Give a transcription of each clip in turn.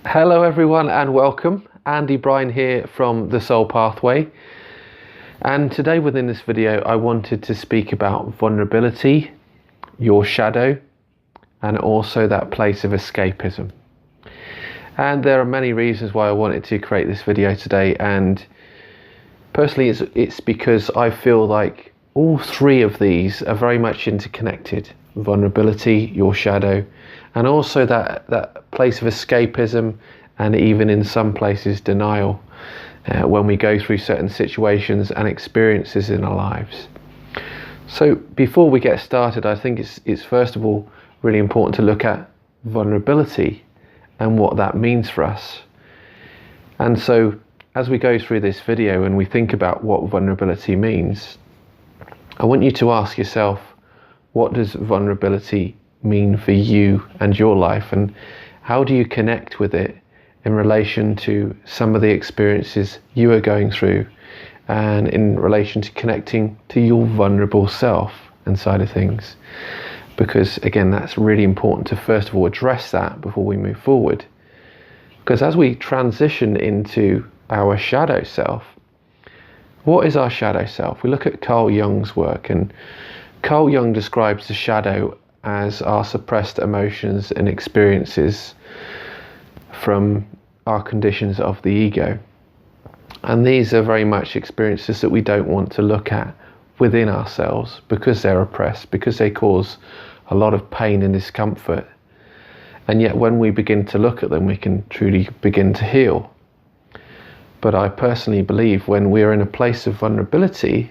Hello everyone and welcome. Andy Bryan here from The Soul Pathway, and today within this video I wanted to speak about vulnerability, your shadow, and also that place of escapism. And there are many reasons why I wanted to create this video today, and personally it's because I feel like all three of these are very much interconnected: vulnerability, your shadow, and also that place of escapism, and even in some places denial, when we go through certain situations and experiences in our lives. So before we get started, I think it's first of all really important to look at vulnerability and what that means for us. And so as we go through this video and we think about what vulnerability means, I want you to ask yourself, what does vulnerability mean for you and your life, and how do you connect with it in relation to some of the experiences you are going through, and in relation to connecting to your vulnerable self and side of things? Because again, that's really important to first of all address that before we move forward, because as we transition into our shadow self, what is our shadow self? We look at Carl Jung's work, and Carl Jung describes the shadow as our suppressed emotions and experiences from our conditions of the ego. And these are very much experiences that we don't want to look at within ourselves, because they're oppressed, because they cause a lot of pain and discomfort. And yet when we begin to look at them, we can truly begin to heal. But I personally believe when we're in a place of vulnerability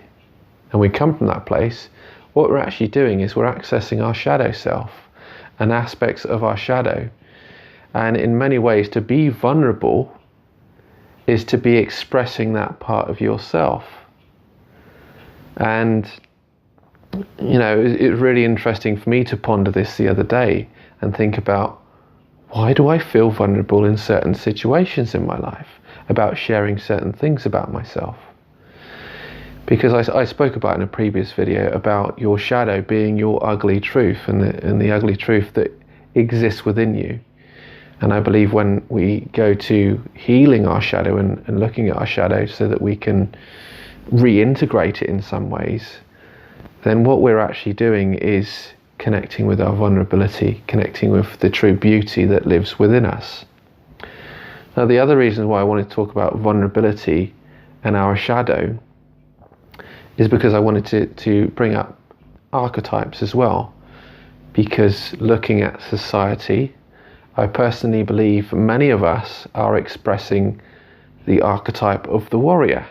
and we come from that place, what we're actually doing is we're accessing our shadow self and aspects of our shadow. And in many ways, to be vulnerable is to be expressing that part of yourself. And, you know, it was really interesting for me to ponder this the other day and think about, why do I feel vulnerable in certain situations in my life about sharing certain things about myself? Because I spoke about in a previous video about your shadow being your ugly truth, and the ugly truth that exists within you. And I believe when we go to healing our shadow and looking at our shadow so that we can reintegrate it in some ways, then what we're actually doing is connecting with our vulnerability, connecting with the true beauty that lives within us. Now, the other reason why I wanted to talk about vulnerability and our shadow is because I wanted to bring up archetypes as well. Because looking at society, I personally believe many of us are expressing the archetype of the warrior.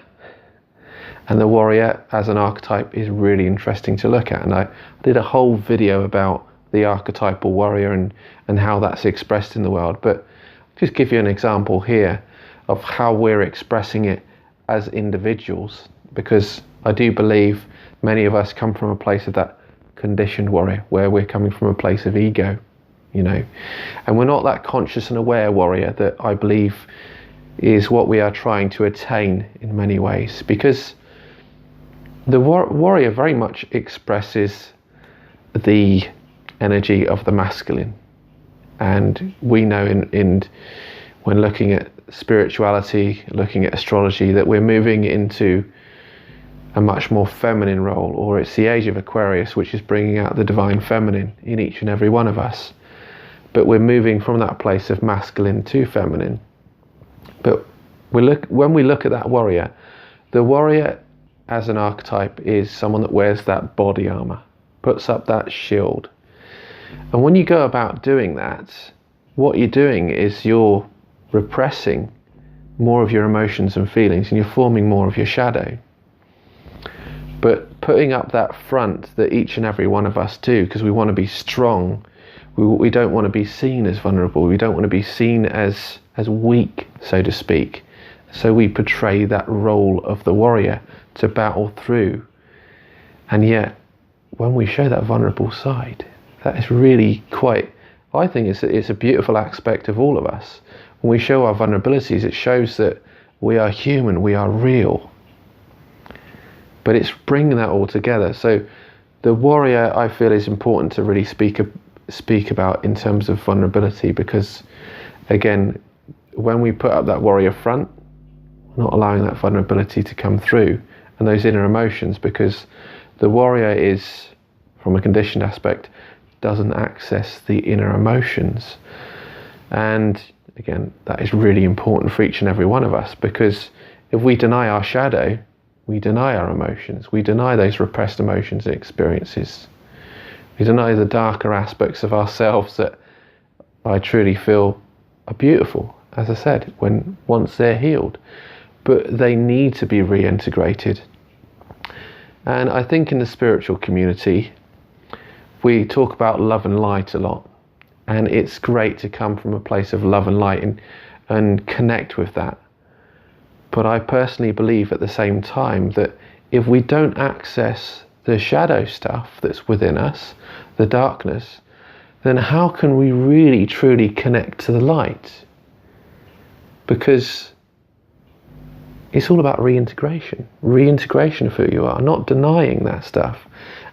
And the warrior as an archetype is really interesting to look at. And I did a whole video about the archetypal warrior and how that's expressed in the world. But I'll just give you an example here of how we're expressing it as individuals, because I do believe many of us come from a place of that conditioned warrior, where we're coming from a place of ego, you know, and we're not that conscious and aware warrior that I believe is what we are trying to attain in many ways. Because the warrior very much expresses the energy of the masculine, and we know in when looking at spirituality, looking at astrology, that we're moving into a much more feminine role, or it's the age of Aquarius, which is bringing out the divine feminine in each and every one of us. But we're moving from that place of masculine to feminine. But when we look at that warrior, the warrior as an archetype is someone that wears that body armor, puts up that shield. And when you go about doing that, what you're doing is you're repressing more of your emotions and feelings, and you're forming more of your shadow. But putting up that front that each and every one of us do, because we want to be strong, we don't want to be seen as vulnerable, we don't want to be seen as weak, so to speak. So we portray that role of the warrior to battle through. And yet, when we show that vulnerable side, that is really quite, I think it's a beautiful aspect of all of us. When we show our vulnerabilities, it shows that we are human, we are real. But it's bringing that all together. So the warrior, I feel, is important to really speak about in terms of vulnerability, because again, when we put up that warrior front, not allowing that vulnerability to come through and those inner emotions, because the warrior is, from a conditioned aspect, doesn't access the inner emotions. And again, that is really important for each and every one of us, because if we deny our shadow, we deny our emotions, we deny those repressed emotions and experiences. We deny the darker aspects of ourselves that I truly feel are beautiful, as I said, once they're healed. But they need to be reintegrated. And I think in the spiritual community, we talk about love and light a lot. And it's great to come from a place of love and light and connect with that. But I personally believe at the same time that if we don't access the shadow stuff that's within us, the darkness, then how can we really truly connect to the light? Because it's all about reintegration of who you are, not denying that stuff.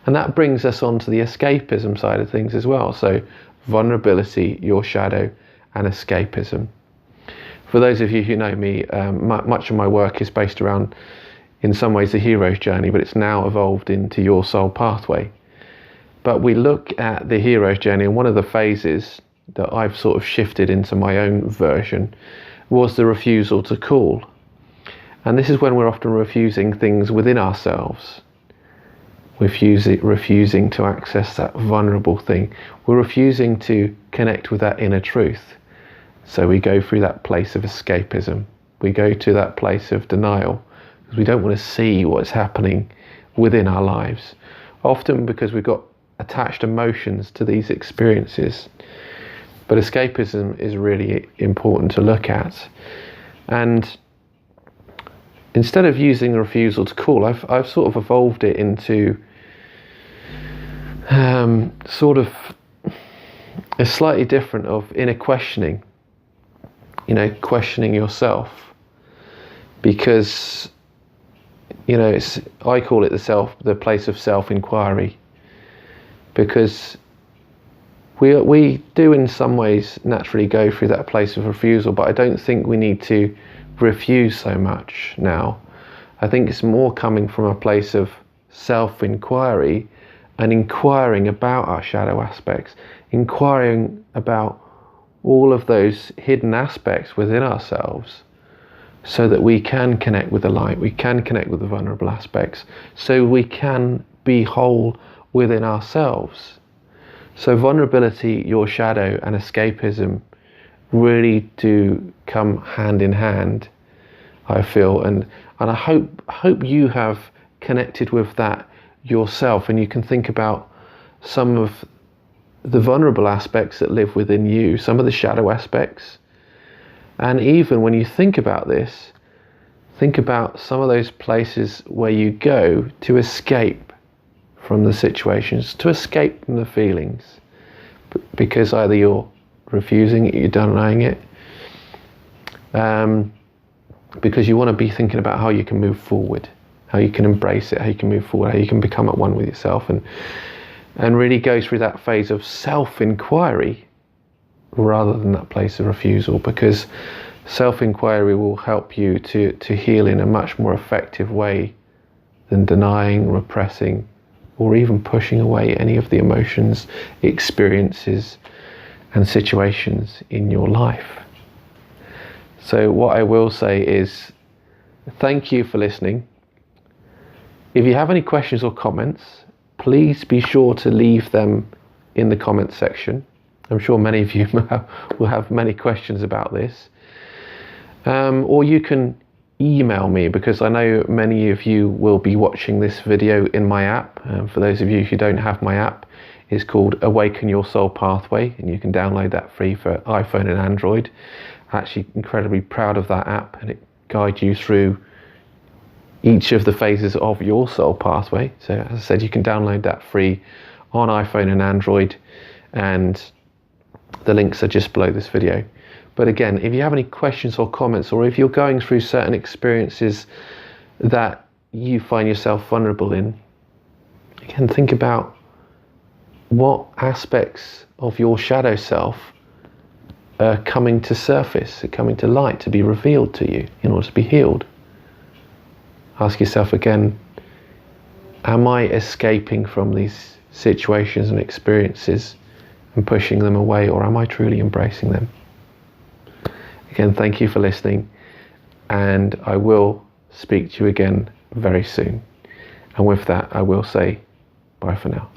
And that brings us on to the escapism side of things as well. So vulnerability, your shadow, and escapism. For those of you who know me, much of my work is based around, in some ways, the hero's journey, but it's now evolved into your soul pathway. But we look at the hero's journey, and one of the phases that I've sort of shifted into my own version was the refusal to call. And this is when we're often refusing things within ourselves. Refusing to access that vulnerable thing. We're refusing to connect with that inner truth. So we go through that place of escapism. We go to that place of denial because we don't want to see what's happening within our lives. Often because we've got attached emotions to these experiences. But escapism is really important to look at. And instead of using the refusal to call, I've sort of evolved it into sort of a slightly different of inner questioning. Questioning yourself, because I call it the place of self-inquiry, because we do in some ways naturally go through that place of refusal, but I don't think we need to refuse so much now. I think it's more coming from a place of self-inquiry and inquiring about our shadow aspects, inquiring about all of those hidden aspects within ourselves, so that we can connect with the light, we can connect with the vulnerable aspects, so we can be whole within ourselves. So vulnerability, your shadow, and escapism really do come hand in hand, I feel, and I hope you have connected with that yourself, and you can think about some of the vulnerable aspects that live within you, some of the shadow aspects. And even when you think about this, think about some of those places where you go to escape from the situations, to escape from the feelings, because either you're refusing it, you're denying it, because you want to be thinking about how you can move forward, how you can embrace it, how you can move forward, how you can become at one with yourself, and really go through that phase of self-inquiry rather than that place of refusal, because self-inquiry will help you to heal in a much more effective way than denying, repressing, or even pushing away any of the emotions, experiences, and situations in your life. So what I will say is, thank you for listening. If you have any questions or comments, please be sure to leave them in the comments section. I'm sure many of you will have many questions about this. Or you can email me, because I know many of you will be watching this video in my app. For those of you who don't have my app, it's called Awaken Your Soul Pathway, and you can download that free for iPhone and Android. I'm actually incredibly proud of that app, and it guides you through each of the phases of your soul pathway. So as I said, you can download that free on iPhone and Android, and the links are just below this video. But again, if you have any questions or comments, or if you're going through certain experiences that you find yourself vulnerable in, again, think about what aspects of your shadow self are coming to surface, are coming to light, to be revealed to you in order to be healed. Ask yourself again, am I escaping from these situations and experiences and pushing them away, or am I truly embracing them? Again, thank you for listening, and I will speak to you again very soon. And with that, I will say bye for now.